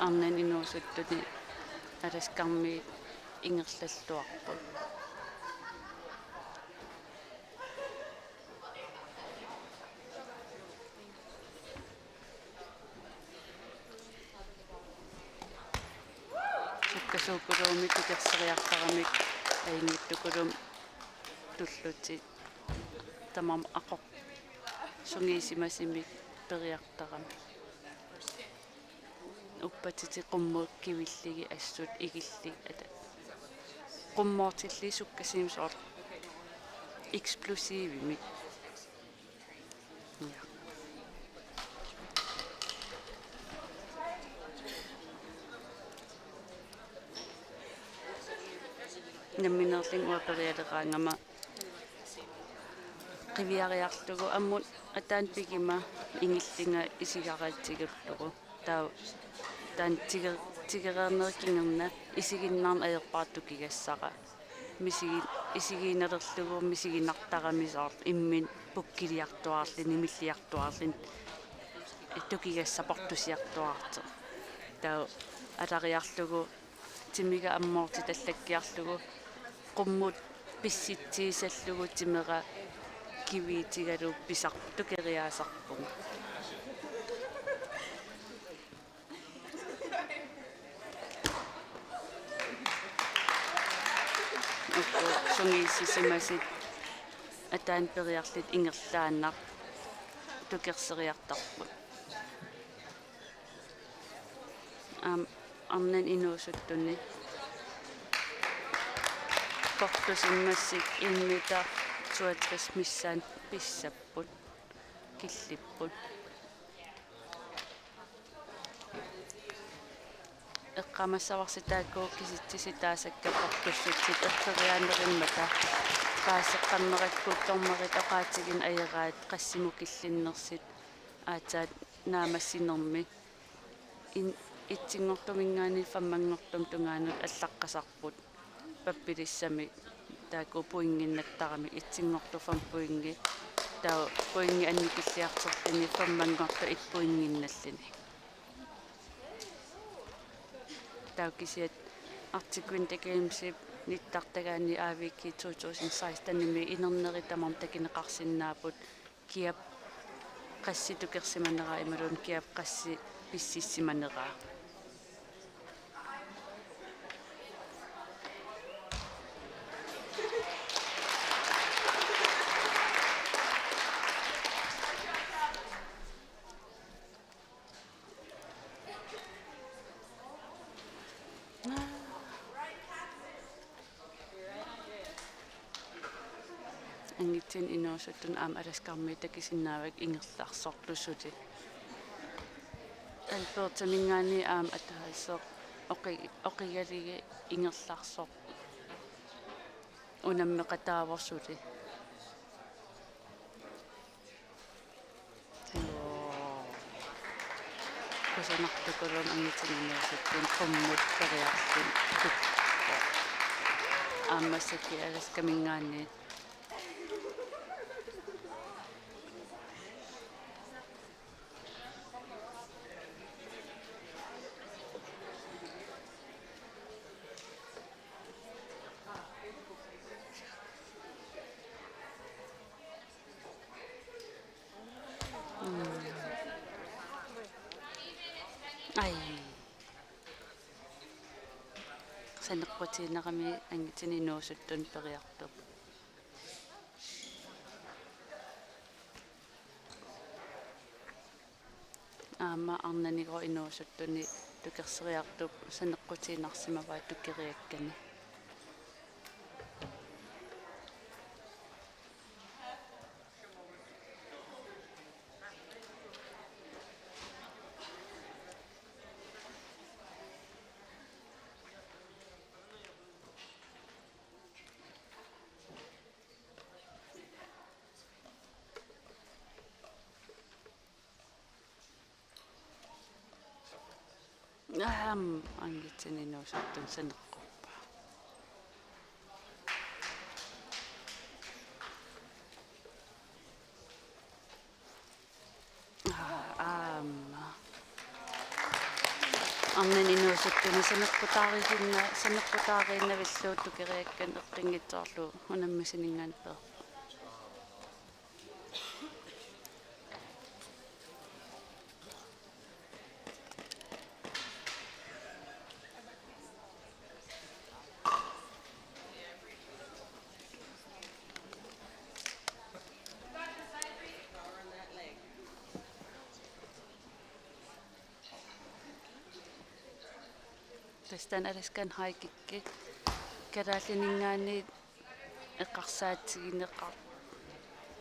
арнан инуусуттуни аласкарми ингерллаллуарпут суккасууккулуумик кикерсериартарамик аингиттукулум туллути тамам ақоқ сунгиисимасимик периартарами уппатити қуммуут кивиллиги ассут игилли ата қуммоортилли суккасимсоор эксплосивимик намминерлин уапериалераангама qivиариарлугу аммут атаан пигима ингиллинга исигараатсигуллугу таа таан тигерернеркингерна исигиннаарна аерпаатту кигассара мисиги исигинерлугу мисигинартарамисоор иммин пуккилиартуаарлин nimilliartuarlin итукигассапортусиартуарте таа алариарлугу тимига аммоорти таллаккиарлугу qumмут писситсиисаллугу тимера кивиитигалу писарту кериаасарпуг сунгииссисимасит атаан периарлит ингерлааннар тукерсериартарпут арнан инуусуттуни портусиммассик инмита 62 миссаан писсаппут киллиппут эққамассаварситааккуу киситсиситаасакка портуссутсит эртериаанериммата паасеққарнераккут тормарит оқаатигин аераат qassimu киллиннерсит аатаат наамассинерми итсингортумингаани фаммангортум тунгаанут аллаққасарпут паппилиссами тааку пуингиннаттарами итсингортуфам пуинги таа пуинги анникиллиартерлини фаммангорта итпуингинналлини таа кисиат артиквинта геймсип ниттартагаани аавикки 2016 ними инернеритамам такинеқарсиннаапут киап qassitukersimanera imalun kiap qassi pississimanera angitsin inuusuttun alaskarmi takisinnaavak ingerlarsorlusuti alpertamingaani ataassoq oqigaligi ingerlarsoq unammeqataavorsuti kusanartukulun angitsin inuusuttun qummut periarlun aammassaki alaskamingaani ai saneqqutiinerami angitini nuusuttun periartuq aama arnanigro inuusuttuni tukerseriartuq saneqqutiinarsimavaa tukeriakkani angitini nuusuttun saneqquppa арнан инуусуттуни санеққутаариинна виллууту кириаккан эққингитсоорлу унаммасинингаанпеэ тастан аласкан хайкикки калааллинингаани эққарсаатсигинеқар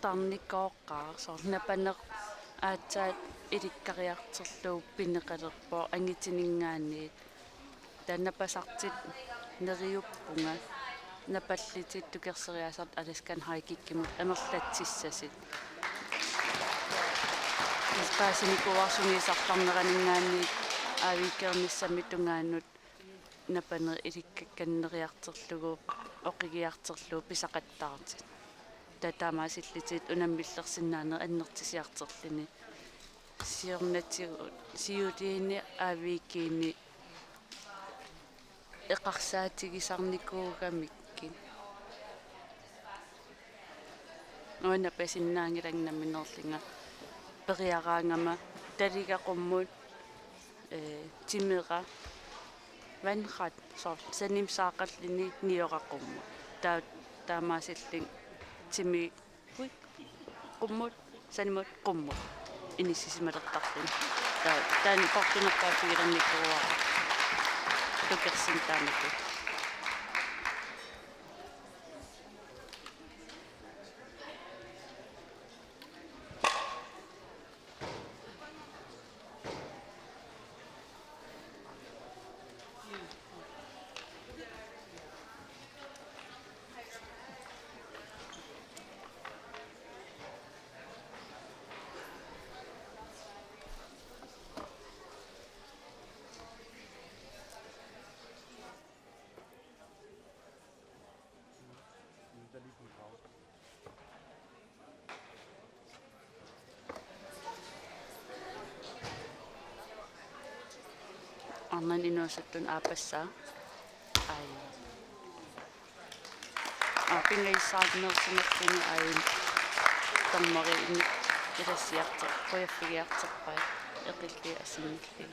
тарниккооққаа сорнапанеқ аацаат иликкариартерлуу пинеқалерпоо ангитинингаани таннапасартит нериуппунга напаллитит тукерсериасарт аласкан хайкиккимут амерлатсиссасит испаасиникуарсуниисартарнеранингаани аавикерниссаммитунгааннут напане иликкакканнериартерлугу оқигиартерлуу писақаттаартит татаамаасиллитит унаммиллерсинаанер аннертисиартерлини сиорнатигу сиутиини аавикиини эқарсаатигисарникуугамикки нуна песиннаангилангнамминерлинга периараангама талигақуммут тимера ванхат сор санимсаақаллини ниорақумму таамаасиллин тими хуй qumмут санимут qumмут иниссисималертарлун таани портунерпаатигилерниккуа тукерсин таамату арнан инуусуттун аапассаа ай апингайсаарнерсинертини аин таммари ини илассиартер қояффигиартерпаа эқилли асинилли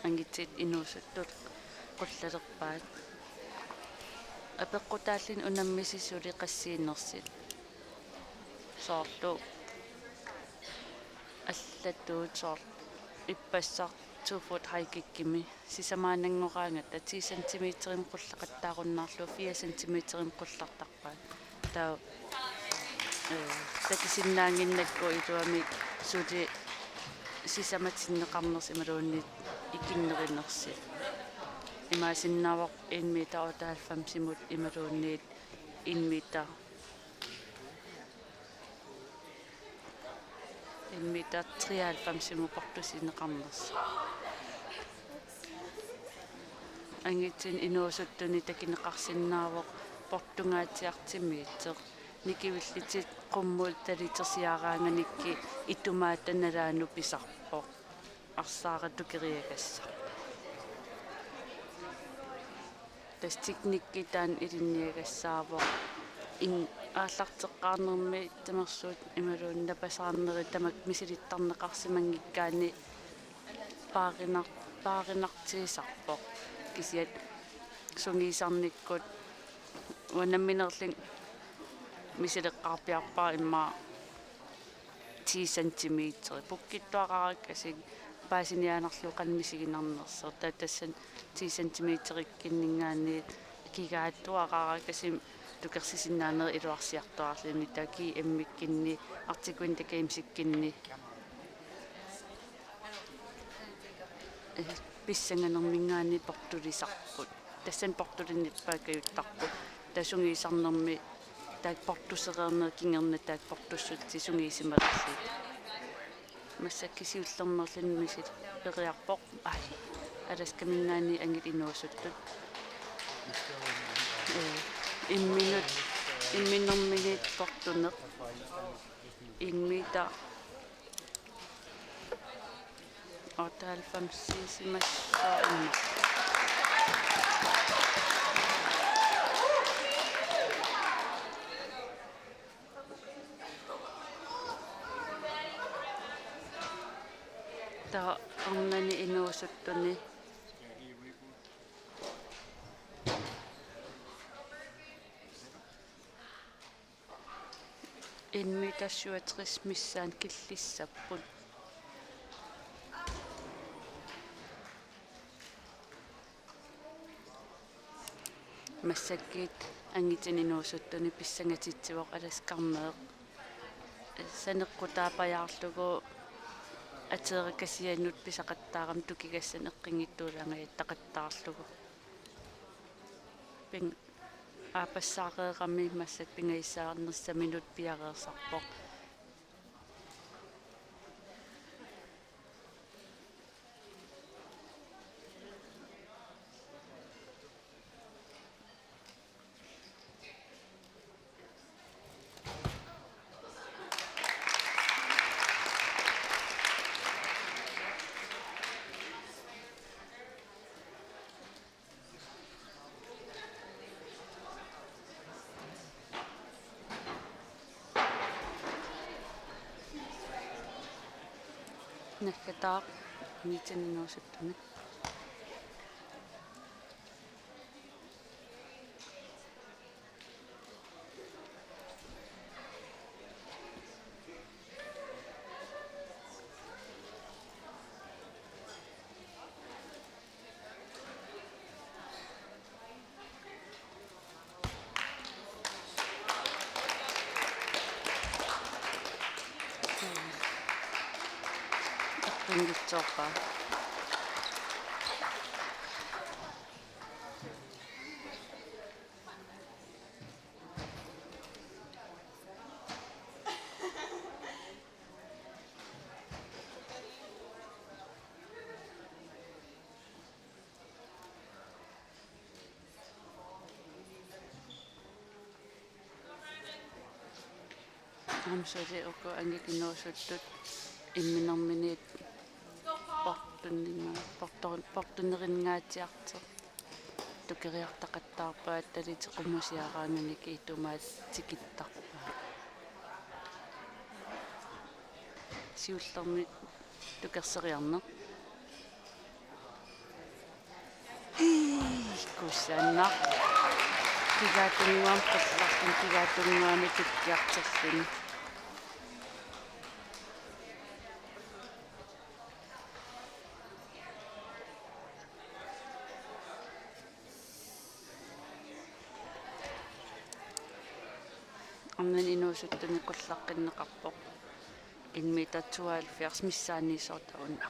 ангитсит инуусуттут qullalерпаат апеққутааллин унаммисисули qassiinnersit соорлу аллаттуут соор иппассар 2 foot хайкиккими сисамаанангораангат 10 сантиметрим qulлақаттааруннаарлу 4 сантиметрим qullartarpaat таа такисиннаангиннакку илуами сути сисаматсиннеқарнерс ималуунни икиннеринерси имаасиннаавақ 1 метр 98 симут ималуунниит 1 метр 1 метр 93 симупартусинеқарнерс ангитсин инуусуттуни такинеқарсиннаавақ портунгаатиартимиитсеқ никивиллитит qummuut талитерсиарааганикки итумаатаналаану писарпоқ арсаарату кириагасса тастикникки таан илинниагассаавоқ ин ааллартеққарнерми тамерсуут ималуунна пасаарнери тамак мисилиттарнеқарсимангиккаани пааринартиисарпоқ кисиат сунгисарниккут уанамминерлин мисилеққарпиарпаа имма 10 сантиметр пуккиттуақараккасик паасиниаанерлу қанмисигинарнерсер татассан 10 сантиметриккиннингаани кигааттуақаракасим тукерсисиннаанер илуарсиартуарлини таки эммиккинни артикуин такаимсиккинни писсанганермингаани портулисарпут тассан портулинниппаакаюттарпут тасунгисарнерми taak portusereerner kingerna taak portussut sisungisimalerlit massakkisiullernerlin misit periarpoq ai alaskamingaani angit inuusuttut imminerminit portuneq immita 98 simassaarma ta arnani inuusuttuni immita 67 missaan killissapput массаккиит ангитиниnuusuttuni писсангатитсивоқ аласкарнеэқ санеққутаапаяарлугу атерикасианнут писақаттаарам тукигассан эққингиттуулаангая тақаттаарлугу пин аапассаареерами массак пингаиссаарнерсаминут пиареерсарпоқ наккатаа митининуусуттуни ангитсоорпаа амсоли око ангикинуусуттут имминерминит портунерингаатиарте тукериартақаттаарпаат талитеқуммусиараангани киитумаат тикиттарпаа сиуллерми тукерсериарне кусанна тигаатунгуам қиллартин тигаатунгуами туккиартерлини амнан инуусуттуни қуллаққиннеқарпоқ инмита 72 миссааниисортауна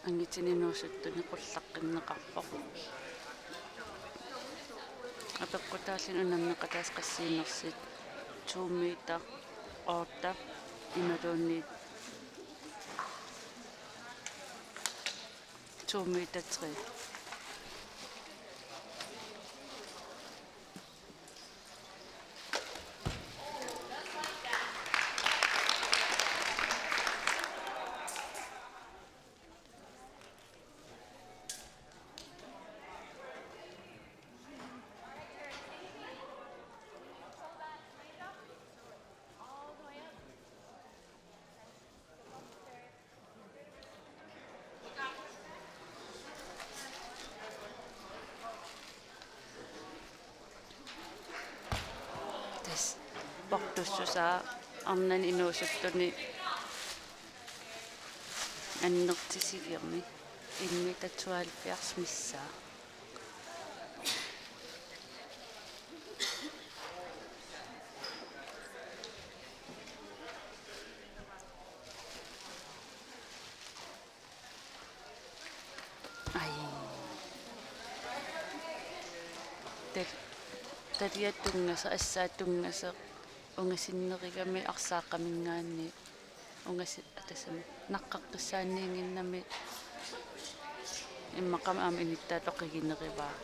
ангитиниnuusuttuni qullaqqinneqarpoq апеккутааллин унаммеқатаас qassiinnersit 2 meter 8 ималуунни 2 meter 3 tussusaa arnani inuusuttuni annertisigiarni immita 72 missaa tariatungasa assaatungasa ungasinnerigami arsaaqamingaanni ungasi atasami naqqaqqissaanniinginnami immaqama aama inittaa toqiginerivaa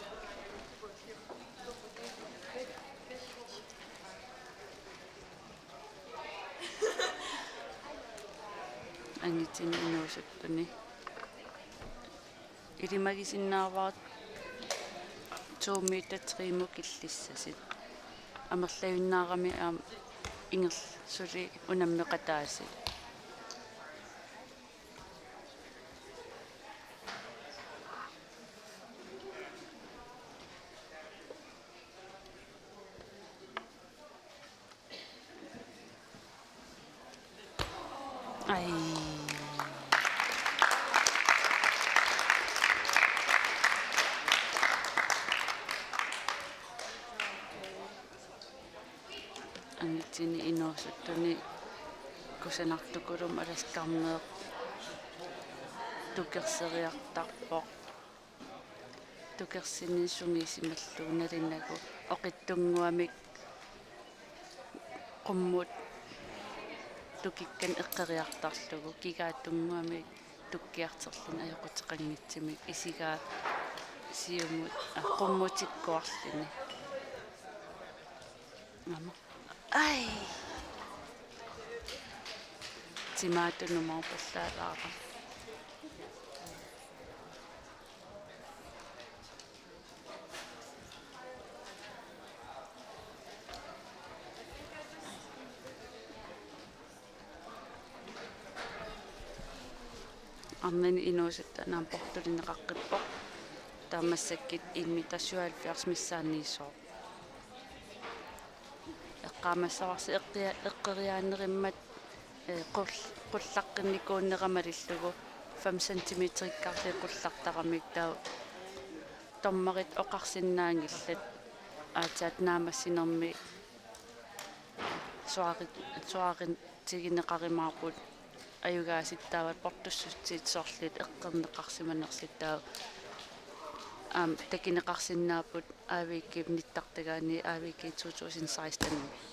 angitsin inuusuttuni ilimagisinnaavaat 2 meter 3 mukillissasit амерлавиннаарами ингерл сули унаммеқатааси ай angitsini inuusuttuni kusanartukulum alaskarneeq tukerseriartarpoq tukersini sungiisimallugu nalinagu oqittunguamik qummut tukikkan eqqeriartarlugu kigaattunguamik tukkiarterlun ajoqutеқангитсимик isigaa siumut qummutikkuarluni mama ai timaatunumarpallaalaara arnani inuusattanaam portulineqaqqippoq taamassakit immita 77 missaanniissoo eqqaamassarsi eqqeriaanerimmat qullaqqinnikkuunneqamalillugu 5 cm ikkarli qullartaramik taa tommarit oqarsinnaangillat aataat naamassinermi suarin tigineqarimaarput ayugaasittaavat portussutsiit sorlit eqqerneqarsimanersittаа takineqarsinnaaput aavikkiip nittartagaani aavikki 2016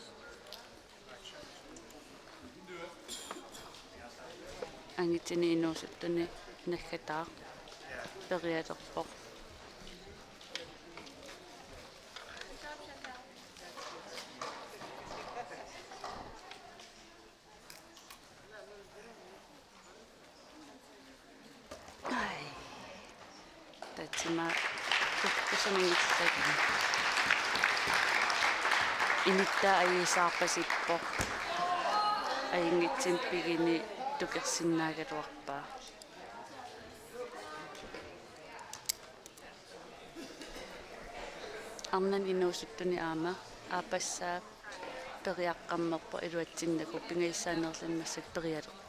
angitsini inuusuttuni naggataa perialerpoq ai tatsima tukkusaningillagi inittaa ayisaarpasippoq ayingitsin pigini tukersinnaagaluarpaa arnan inuusuttuni aama aapassaa periaqqammerpo iluatsinnaku pingaissaanerlanmassat perialerpo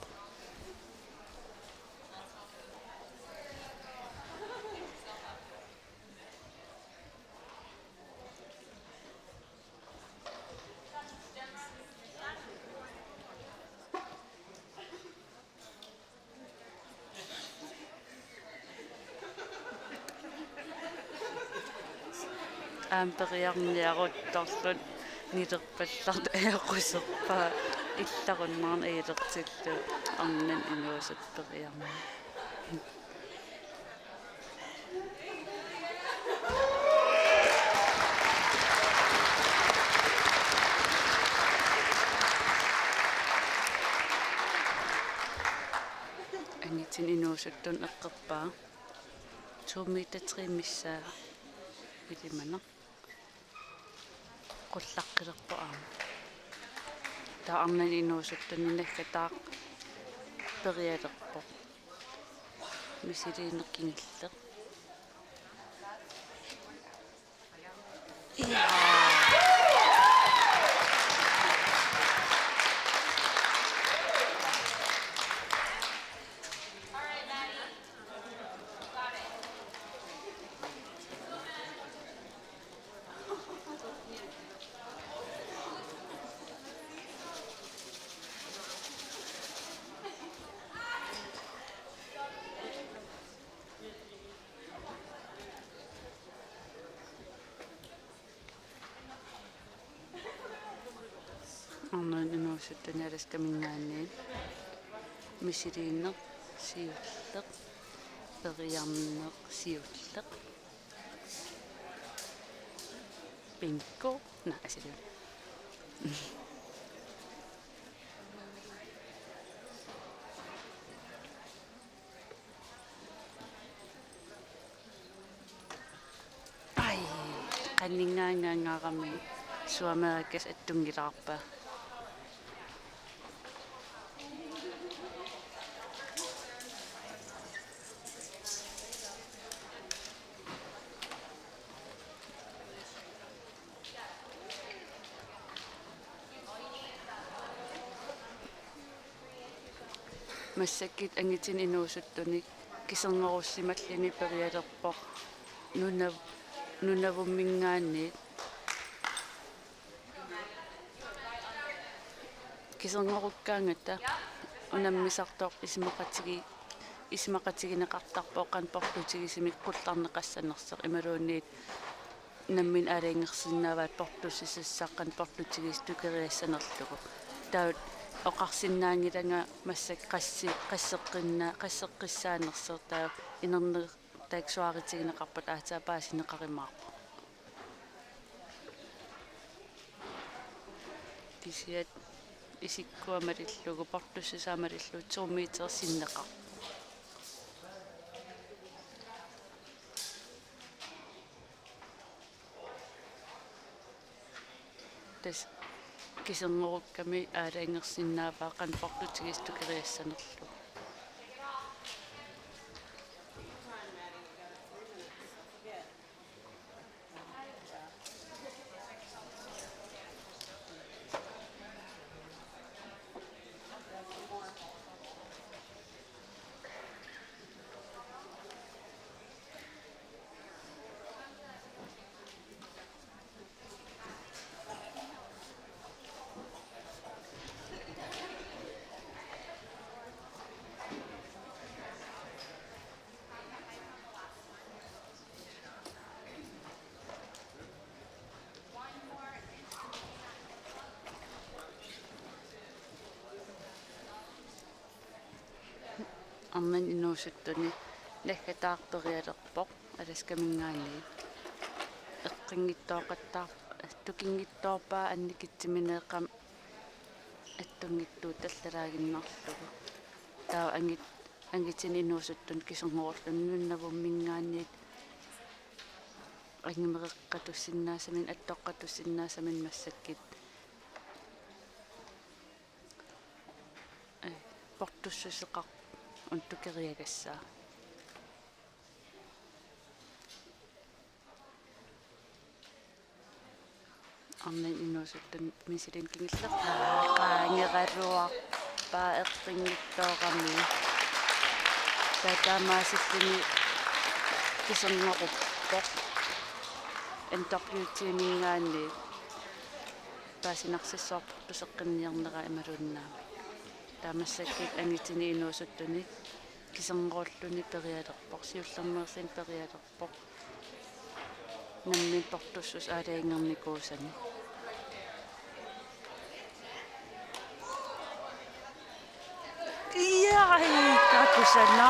amperiarniaruttorlut nilerpallart ajoqusserpaa illarunnaarn ailertillu arnan inuusat periarni angitsin inuusuttun eqqerpaa 2 meter 3 missaa ilimana qullaqqilerpo aama taa arnan inuusuttuni naggataa perialerpo misiliineqqingilleq arnaan inuusuttuni alaskamingaanniin misiliinneq siulleq periarneq siulleq pinkko asilun ai qanningaangaangaarami Suomerikas attungilаарpaa массаккит ангитин инуусуттуни кисернеруссималлими периалерпо нунавуммингаанниит кисернеруккаангата унаммисартоо исмақатигинеқартарпооқан портутигисимик қулларнеқассанерсеқ ималуунниит наммин алингерсиннааваат портуссиссааққан портутигис тукериассанерлугу таут оқарсиннаангиланга массак qaссеққиссаанерсертаа инернер таксуаритигинеқарпат аатаапаасинеқаримаарпо тисиат исиккуамалиллугу портуссисаамалиллу 2 метерсиннеқар тас кисернерукками аалаангерсиннаавааққан портутигис тукериассанерлу арнан инуусуттуни лаггатаарпериалерпоқ аласкамингаани эққингиттооқаттаар тукингитторпаа анникитсиминеэққам аттунгиттуу таллалаагиннарлугу таа ангитсини инуусуттун кисернерурлун нуннавуммингаанниит ангимеққатуссиннаасамин аттоққатуссиннаасамин массаккит портуссусеқар унтукериагассаа арнан инуусуттун мисилин кингиллеқаангераруарпаа эққингиттоорами татамаасиллини кисернеруппоқ интервьютимингаанни паасинарсиссуарпортусеққинниарнера ималууннаами таамассаккит ангитини инуусуттуни кисернеруллуни периалерпоқ сиуллернерсин периалерпоқ наммин портуссус аалаингерникуусани яй какусана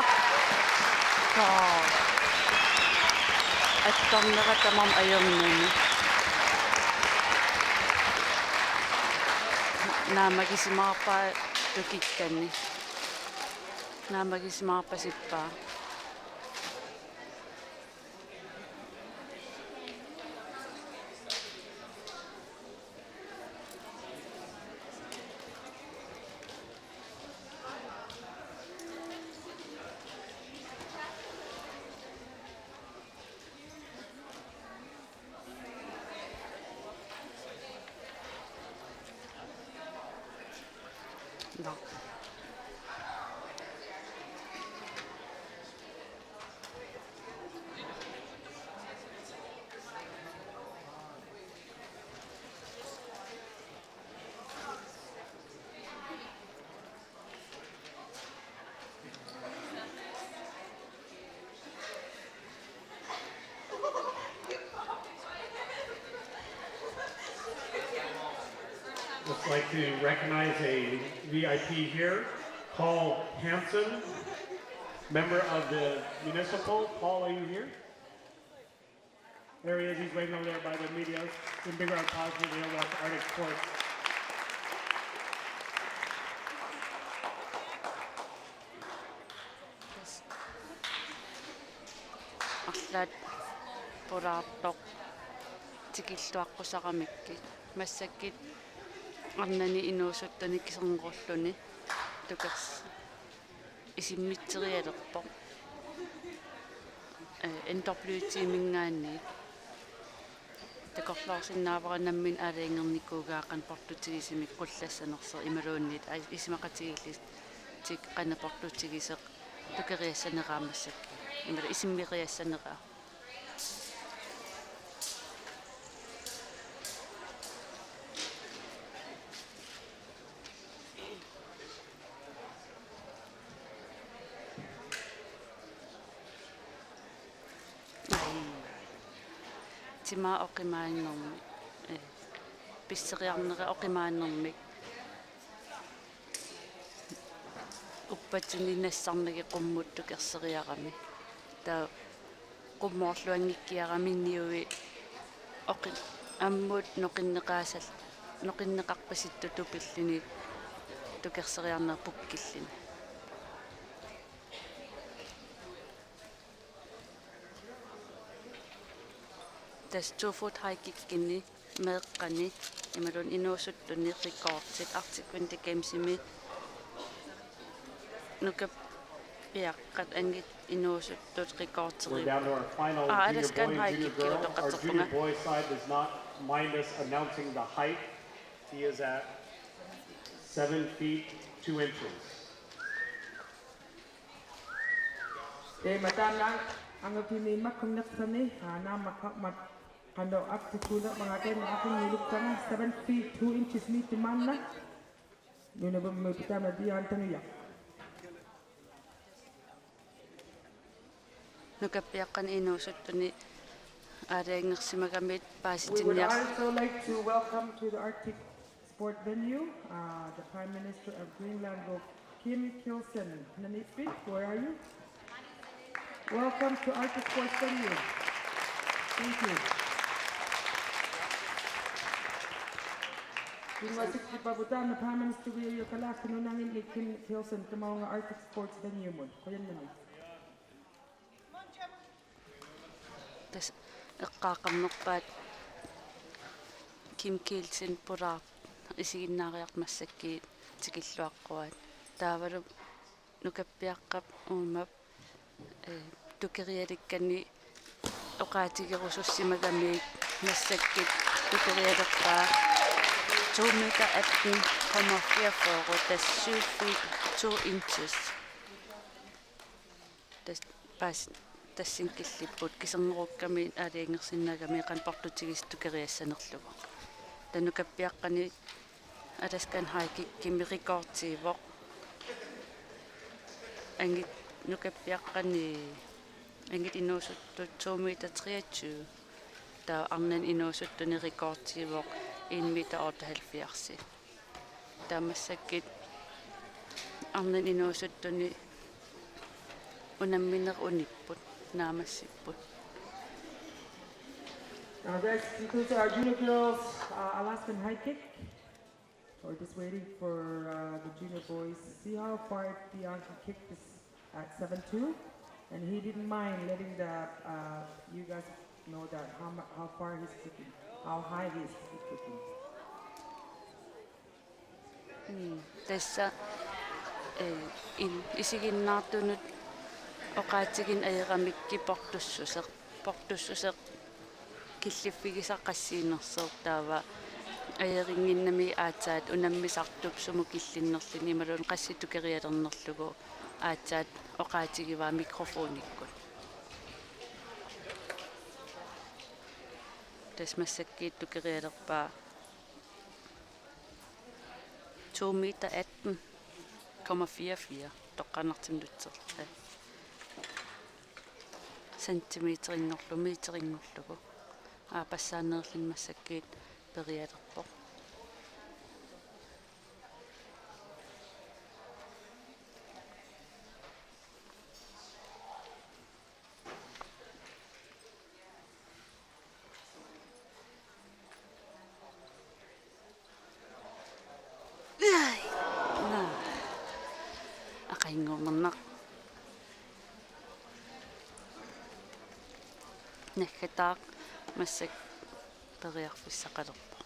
аттарнера тамам аёрнуни наамагисимаарпаа тукикканни наамагисимаарпасиппаа no Just like to recognize a VIP here, Paul Hansen, member of the municipal. Paul, are you here? There he is. He's waiting over there by the media. In big round of applause for the West Arctic Sports. арлаат пулаартоқ тикиллуаққусақамикки массаккит арнани инуусуттани кисернеқорлуни тукерс исиммитсериалерпоқ NWT-мингаанни такорлаорсиннааваранаммин алаингерникуугааққан портутигисимик қуллассанерсер ималууннит исимақатигиллис тик қана портутигисеқ тукериассанераамассакки имала исиммириассанераа тима оқимааннэрми писсериарнера оқимааннэрмик уппатсини нассарнаги қуммут тукерсериарами таа qummoorluanngikkiaramинниуи оқи аммут ноқиннеқаасал ноқиннеқарпаситту тупиллини тукерсериарнер пуккиллини тас 2 foot high kickini meeqqani imalun inuusuttuni rekordsit artikvinte gamesimi nukap piaqqat angit inuusuttut rekordteri We're down to our final junior boy side does not mind us announcing the height. He is at 7 feet 2 inches. Matana ang pini makunnaksani na makakmat kando up to kuda mga tayo aking niluktan 7 feet 2 inches ni timanna yun na ba may pitama diyan tanuya nukapiaqqan inuusuttuni aalaingersimagamit We would paasitiniar also like to welcome to the Arctic Sport venue the Prime Minister of Greenland, Kim Kilsen. Nanipik, where are you? Welcome to Arctic Sports venue. Thank you. Kung wasik si pabutan na Prime Minister William Kalakino nangin ni Kim Kilsen sa mga Arctic Sports venue mo. Kuyan naman. tas eqqaaqamnerpaat Kim Kilsen puraar isiginnaariarmassakki tikilluaqquat taavalu nukappiaqqap uumap tukerialikkanni oqaatigerusussimagamik massakkit tukerialerpaa 2 meter 18,44 tas 7 feet 2 inches tas pas тассинкиллиппут кисернеруукками алиингерсиннагами qanportutigis tukeriassanerlugu танукаппиаққани аласкан хайкиккими рекордсивоқ ангит нукаппиаққани ангит инуусуттут 2 meter 23 таа арнан инуусуттуни рекордсивоқ 1 meter 78 таамассаккит арнан инуусуттуни унамминер униппут naamassipput Now that concludes our junior girls Alaskan high kick. We're just waiting for the junior boys to see how far Bianca kicked this at 7-2, and he didn't mind letting you guys know that how far he's kicking, how high he's kicking. Tässä isiginnaartunut oqaatigin ayeramikki portussuseq killiffigisaqqassiinerseer taava ayeringinnami aatsaat unammisartup sumu killinnerlini imalun qassitukerialernerlugu aatsaat oqaatigivaa mikrofonikkut tasmassakkiit tukerialerpaa 2 meter 18,44 toqqanartimnutserla сантиметрингорлу метрингорлугу пассааneerlin массаккиит периалерпоq наггатаақ массак периарфиссақалерпо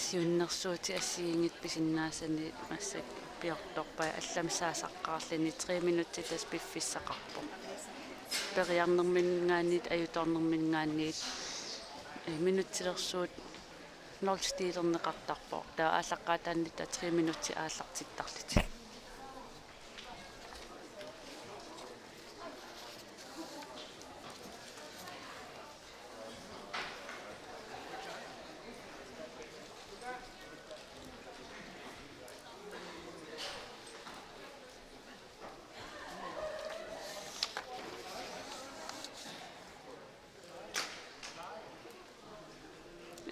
сиуннэрсуути ассигингит писиннаасани массак пиорторпай алламсаасаққарлини 3 минутти тас пиффиссақарпо периарнермингаанит аюторнермингаанит минутсилерсуут норстилернеқартарпо таа ааллаққаатааннита 3 минутти ааллартиттарлити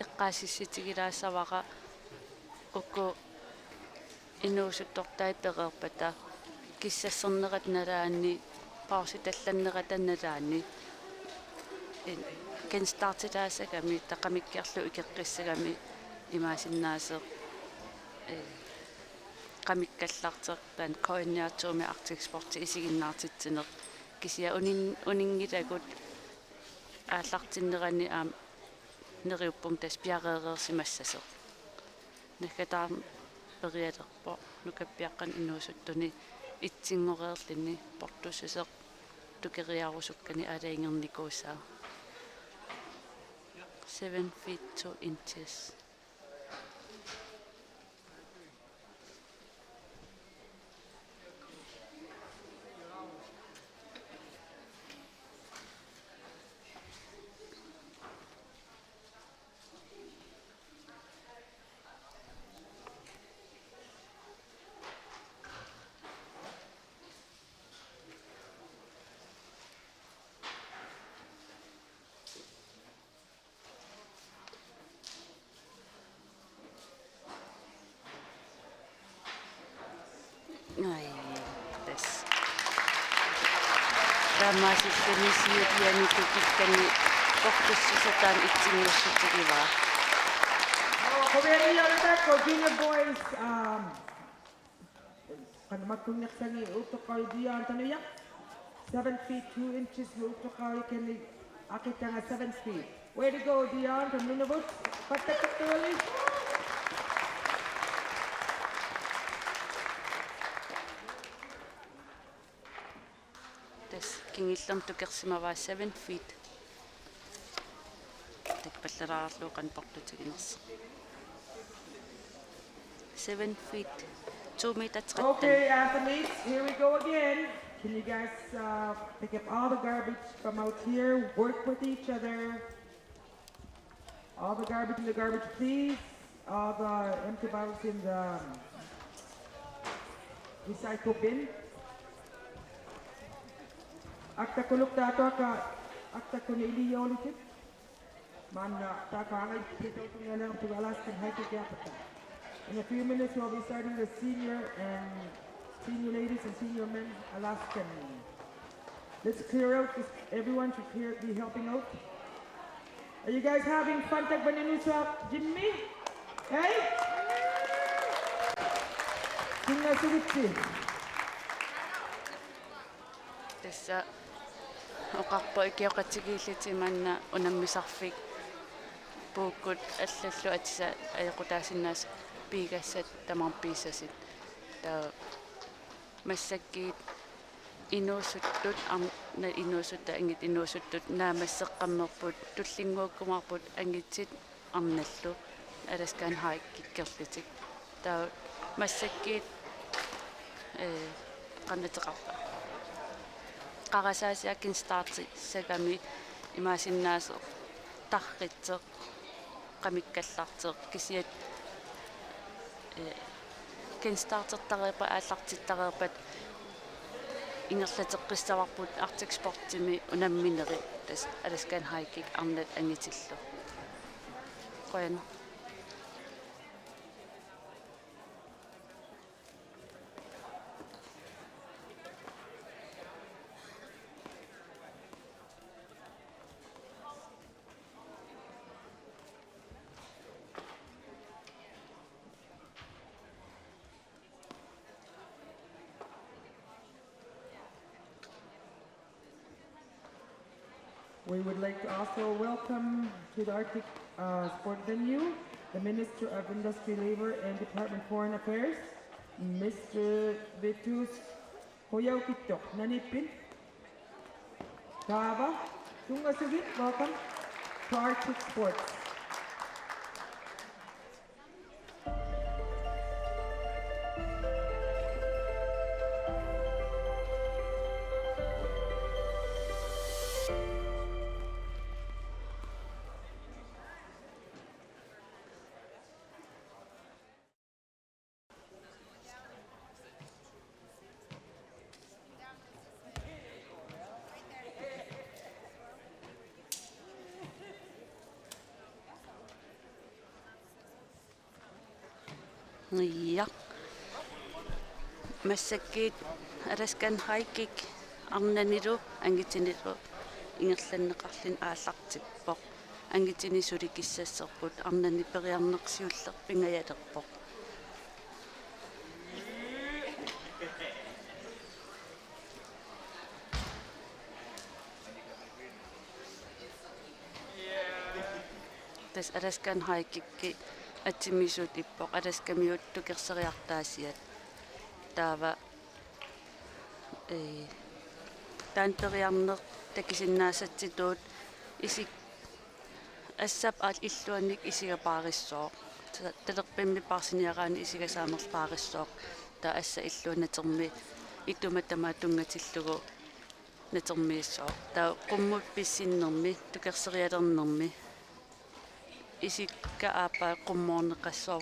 эққаасисситигилаассаваqa укку инуусуттортай перерпата киссассернерат налаани пауситалланнератанналаани кенстартилаасагами тақамиккиарлу икеққиссагами имаасиннаасеэ qamikkallarteq tan koinniartuumi artiksporti isiginnaartitsinеq kisia uningilagut aallartinnerani aam neriuppum tas piareerersimassaseq nakkataa perialerpo nukappiaqqan inuusuttuni itsingoreerlini portususeq tukeriarusukkani alaingernikууsaa 7 feet 2 inches. Ai, tässä. Tämä sitten siirtyy nyt pitkänni kohtuussusataan itsingossuttikivaa. Komedi Arteko Junior Boys kanmakkunneqsani uuttoqarudiaan tanuya 7 feet 2 inches uuttoqarikani aqitanga 7 feet. Way to go Dion from Nunavut. Patakatuli. Kingillam tukersimavaa 7 feet. Tekpalleraarluuqan portutiginersa. 7 feet. 2 meter 13. Okay, athletes, here we go again. Can you guys pick up all the garbage from out here? Work with each other. All the garbage in the garbage, please. All the empty bottles in the recycle bin. Akta kuluk tato ka akta kunili yolitit. Man tato angay pito tungalang to Alaskan hiking capital. In a few minutes we'll be starting the senior ladies and senior men Alaskan. Let's clear out this, everyone should be helping out. Are you guys having fun tag baninuswa Jimmy? Hey? Tingnan sugitsi. Tässä oqarpo ikioqatigillitimanna unammisarfik puukkut аллаллу атиса аёқутаасиннаас пигассат тамарпииссасит таа массаккиит инуусуттут арна инуусутта ангит инуусуттут наамассеққаммерпут туллингууккумарпут ангитсит арналлу аласкаан хайк киккерлитик таа массаккиит qannatеқарпа qarasaasiakkin starti sagami imaasinnaaso tarritseq qamikkallarteq kisiat ken startertarepa aallartittareepat ingerlateqqissavarput artiksportimi unammineri tas alaskan haikik arnat angitillu qoyana We would like to also welcome to the Arctic Sport venue the Minister of Industry, Labor and Department of Foreign Affairs, Mr. Vitus Hoyaukito Nanipin. Tava, Tungasugit, welcome to Arctic Sports. Ja. Massakkiit alaskan haikik arnanilu angitinilu ingerlanneqarlin aallartippoq angitini sulikissasserput arnani periarnersiulleq pingayalerpoq. Tas alaskan haikikki atsimisuutippoq alaskamiut tukerseriartaasiat taava taan periarneq takisinnaassatsituut isik assap aal illuannik isigapaarissoq talerpimmi parsiniaraani isigasaamerpaarissoq taa assa illuanatermi itumatama tungatillugu natermiissoq taa qummut pissinnermi tukerserialernermi isikka aapaa qummoorneqassoo